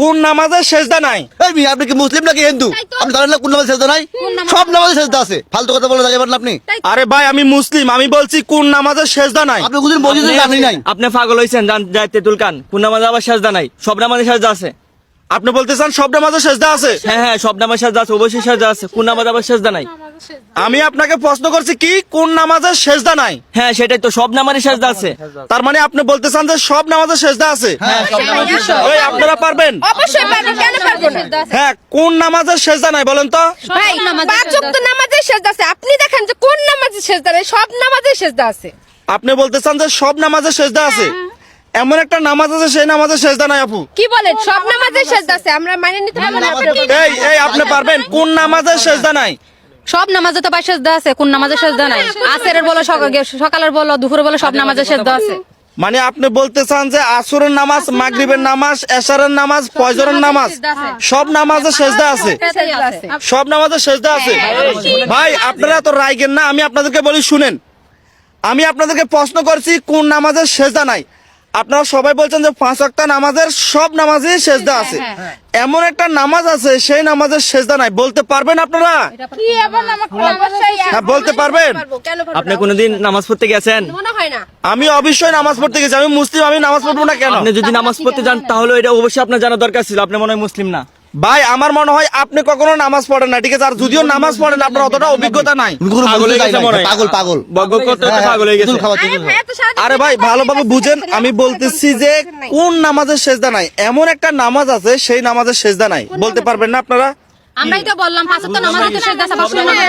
কোন নামাজে সেজদা নাই? এই মিয়া, আপনি কি মুসলিম নাকি হিন্দু? আপনি জানেন না কোন নামাজে সেজদা নাই? সব নামাজে সেজদা আছে। ফালতু কথা বলে যাবেন না আপনি। আরে ভাই আমি মুসলিম, আমি বলছি কোন নামাজে সেজদা নাই। আপনি কোনদিন মসজিদে যাননি নাই। আপনি পাগল হইছেন যাইতে তুলকান কোন নামাজে আবার সাজদা নাই? সব নামাজে সাজদা আছে। আপনি বলতেছেন সব নামাজে সেজদা আছে? হ্যাঁ সব নামাজে সাজদা আছে, অবশ্যই সাজদা আছে। কোন নামাজে আবার সাজদা নাই? আমি আপনাকে প্রশ্ন করছি কি কোন নামাজে সেজদা নাই? হ্যাঁ সেটাই তো, সব নামাজে সাজদা আছে। তার মানে আপনি বলতেছেন যে সব নামাজে সেজদা আছে? হ্যাঁ, সব নামাজে সেজদা আছে। এই আপনারা পারবেন? অবশ্যই পারবো, কেন পারবো না? হ্যাঁ, কোন নামাজে সেজদা নাই বলেন তো? ভাই, পাঁচ ওয়াক্ত নামাজে সেজদা আছে। আপনি দেখেন যে কোন নামাজে সেজদা নেই, সব নামাজে সেজদা আছে। আপনি বলতেছেন যে সব নামাজে সেজদা আছে, এমন একটা নামাজ আছে সেই নামাজে সেজদা নাই আপু? কি বলেন? সব নামাজে সেজদা আছে, আমরা মানে নিতে পারবো না। এই আপনি পারবেন? কোন নামাজে সেজদা নাই? সব নামাজে তো ভাই সেজদা আছে, কোন নামাজে সেজদা নাই? আসরের বলো, সকালের বলো, দুপুরের বলো, সব নামাজে সেজদা আছে। মানে আপনি বলতে চান যে আসরের নামাজ, মাগরিবের নামাজ, এশারের নামাজ, ফজরের নামাজ, সব নামাজে সেজদা আছে? সেজদা আছে। সব নামাজে সেজদা আছে? ভাই আপনারা তো রাইগেন না, আমি আপনাদেরকে বলি শুনেন। আমি আপনাদেরকে প্রশ্ন করছি কোন নামাজের সেজদা নাই। আপনারা সবাই বলছেন যে 5 ওয়াক্ত নামাজের সব নামাজেই সেজদা আছে। এমন একটা নামাজ আছে সেই নামাজের সেজদা নাই, বলতে পারবেন আপনারা? কি এমন নামাজ? অবশ্যই হ্যাঁ, বলতে পারবেন? পারবো, কেন পারবো আপনি না? কোনোদিন নামাজ পড়তে গেছেন? মনে হয় না। আমি অবশ্যই নামাজ পড়তে গেছি, আমি মুসলিম, আমি নামাজ পড়বো না কেন? আপনি যদি নামাজ পড়তে যান তাহলে এটা অবশ্যই আপনার জানা দরকার ছিল। আপনি মনে হয় মুসলিম না। ভাই আমার মনে হয় আপনি কখনো নামাজ পড়েন না, ঠিক আছে? আর যদিও নামাজ পড়েন আপনার অতটা অভিজ্ঞতা নাই। উনি কোনো পাগল হয়ে মসজিদে গেছে যায় মনে নাই। হয়। পাগল পাগল। বকবক করতে করতে পাগল হয়ে গেছে। তেঁতুল খাওয়া, আরে তেঁতুল ভাই, খাওয়া। এত সারাদিন আরে ভাই ভালোভাবে বুঝেন, আমি বলতেছি যে কোন নামাজের সেজদা নাই? এমন একটা নামাজ আছে সেই নামাজের সেজদা নাই, বলতে পারবেন না আপনারা? আমরাই তো বললাম পাঁচ ওয়াক্ত নামাজে তো সেজদা আছে, সব নামাজে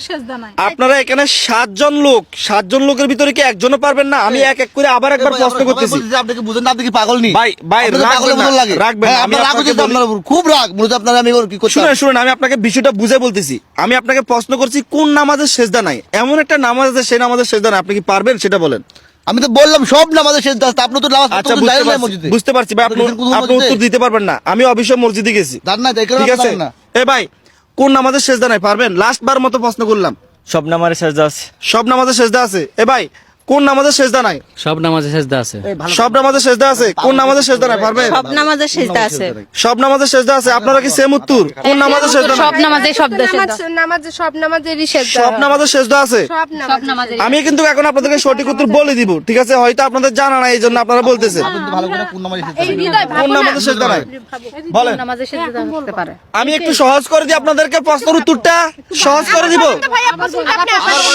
সেজদা নাই। আপনারা এখানে 7 জন লোক, 7 জন লোকের ভিতরে কি একজনও পারবেন না? আমি এক এক করে আবার একবার প্রশ্ন করতেছি। আপনি কি বুঝেন না? আপনি কি পাগল নি? ভাই আপনাদের রাখবেন পাগলের না, মতন লাগে। রাখবেন হ্যাঁ, না। আমি আপনার রাগ আপনাকে হচ্ছে তো বলি- আপনার উপর। খুব রাগ। মূলত আপনার আমি ওর কি করতে শুনেন, আমি আপনাকে বিষয়টা বুঝে বলতেছি। আমি আপনাকে প্রশ্ন করছি কোন নামাজের সেজদা নাই? এমন একটা নামাজ আছে সেই নামাজের সেজদা নাই, আপনি কি পারবেন সেটা বলেন? আমি তো বললাম সব নামাজে সেজদা আছে। আপনি তো নামাজ আচ্ছা পড়তে যায় বুঝতে না পারছি, মসজিদে। বুঝতে পারছি ভাই, আপনি কোন আপনি মসজিদে? উত্তর দিতে পারবেন না। আমি অবশ্যই মসজিদে গেছি, জান না, দেখে ঠিক আছে? না। এ ভাই, কোন নামাজের সেজদা নাই পারবেন? লাস্ট বার মতো প্রশ্ন করলাম। সব নামাজে সাজদা আছে। সব নামাজে সেজদা আছে? এ ভাই, কোন নামাজে সেজদা নাই? সব নামাজে সেজদা আছে। সব নামাজে সেজদা আছে? কোন নামাজে সেজদা নাই পারবেন? সব নামাজে সেজদা আছে। সব নামাজে সেজদা আছে? আপনারা কি সেম উত্তর? কোন নামাজে সেজদা নাই? সব নামাজে সেজদা। নামাজে সব নামাজেরই সেজদা। সব নামাজে সেজদা আছে? সব সব নামাজে। নামাজে। আমি কিন্তু এখন আপনাদেরকে সঠিক উত্তর বলে দিব, ঠিক আছে? হয়তো আপনাদের জানা নাই, এই জন্য আপনারা বলতেছেন। আপনি তো ভালো করে কোন নামাজে সেজদা এই করেন। হৃদয় কোন ভাবো না। নামাজে সেজদা নাই বলেন? নামাজে সেজদা করতে পারে। আমি একটু সহজ করে দিই আপনাদেরকে, প্রশ্নের উত্তরটা সহজ করে দিব। ভাই, আপনি আসলে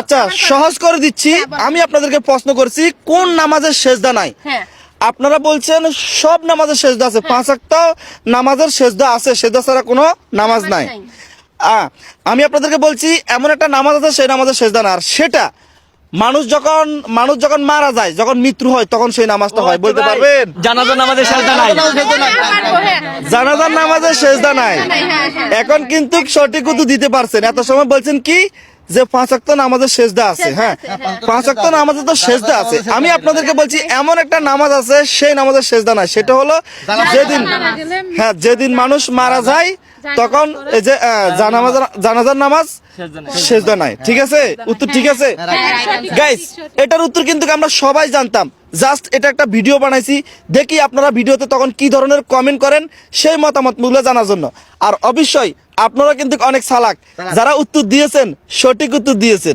আচ্ছা সহজ করে দিচ্ছি। আমি আপনাদেরকে প্রশ্ন করছি কোন নামাজের সেজদা নাই? হ্যাঁ। আপনারা বলছেন সব নামাজের সেজদা আছে। 5 ওয়াক্ত নামাজের সেজদা আছে, সেজদা ছাড়া কোনো নামাজ নাই। আমি আপনাদেরকে বলছি এমন একটা নামাজ আছে সেই নামাজের সেজদা না, আর সেটা মানুষ যখন মারা যায়, যখন মৃত্যু হয়, তখন সেই নামাজটা হয়, বলতে পারবেন? জানাজার নামাজে সাজদা নাই। পারবো, হ্যাঁ। জানাজার নামাজের সেজদা নাই। এখন কিন্তু সঠিক উত্তর দিতে পারছেন। এত সময় বলছেন কি যে 5 ওয়াক্ত নামাজের সেজদা আছে। হ্যাঁ, 5 ওয়াক্ত নামাজে তো সেজদা আছে। আমি আপনাদেরকে বলছি এমন একটা নামাজ আছে সেই নামাজের সেজদা নাই, সেটা হলো যেদিন মানুষ মারা যায় তখন এই যে জানাজার নামাজ সেজদা নাই, ঠিক আছে? উত্তর ঠিক আছে গাইস? এটার উত্তর কিন্তু আমরা সবাই জানতাম, জাস্ট এটা একটা ভিডিও বানাইছি। দেখি আপনারা ভিডিওতে তখন কি ধরনের কমেন্ট করেন সেই মতামত মূল্য জানার জন্য। আর অবশ্যই আপনারা কিন্তু অনেক চালাক, যারা উত্তর দিয়েছেন সঠিক উত্তর দিয়েছেন।